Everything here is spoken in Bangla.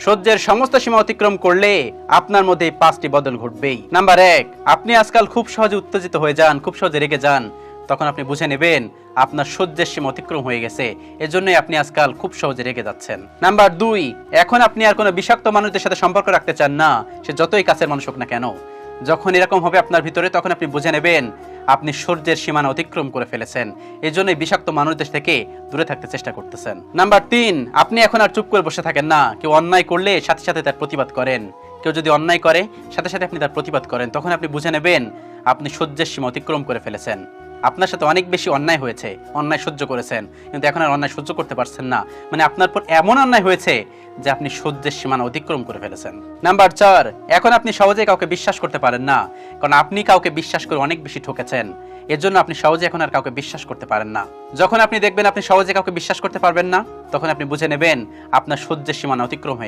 সহ্যের সমস্ত সীমা অতিক্রম করলে আপনার মধ্যে এই 5টি বদল ঘটবেই। নাম্বার 1, আপনি আজকাল খুব সহজে উত্তেজিত হয়ে যান, খুব সহজে রেগে যান। তখন আপনি বুঝে নেবেন আপনার সহ্যের সীমা অতিক্রম হয়ে গেছে, এজন্যই আপনি আজকাল খুব সহজে রেগে যাচ্ছেন। নাম্বার 2, এখন আপনি আর কোনো বিষাক্ত মানুষদের সাথে সম্পর্ক রাখতে চান না, সে যতই কাছের মানুষ হোক না কেন। যখন এরকম হবে আপনার ভিতরে, তখন আপনি বুঝে নেবেন আপনি সহ্যের সীমানা অতিক্রম করে ফেলেছেন, এই জন্যই বিষাক্ত মানুষদের থেকে দূরে থাকতে চেষ্টা করতেছেন। নাম্বার 3, আপনি এখন আর চুপ করে বসে থাকেন না, কেউ অন্যায় করলে সাথে সাথে তার প্রতিবাদ করেন। কেউ যদি অন্যায় করে সাথে সাথে আপনি তার প্রতিবাদ করেন, তখন আপনি বুঝে নেবেন আপনি সহ্যের সীমা অতিক্রম করে ফেলেছেন। আপনার সাথে অনেক বেশি অন্যায় হয়েছে, অন্যায় সহ্য করেছেন, কিন্তু এখন আর অন্যায় সহ্য করতে পারছেন না, মানে আপনার পর এমন অন্যায় হয়েছে যে আপনি সহ্যের সীমানা অতিক্রম করে ফেলেছেন। নাম্বার 4, এখন আপনি সহজে কাউকে বিশ্বাস করতে পারেন না, কারণ আপনি কাউকে বিশ্বাস করে অনেক বেশি ঠকেছেন, এর জন্য আপনি সহজে এখন আর কাউকে বিশ্বাস করতে পারেন না। যখন আপনি দেখবেন আপনি সহজে কাউকে বিশ্বাস করতে পারবেন না, তখন আপনি বুঝে নেবেন আপনার সহ্যের সীমানা অতিক্রম হয়ে গেছে।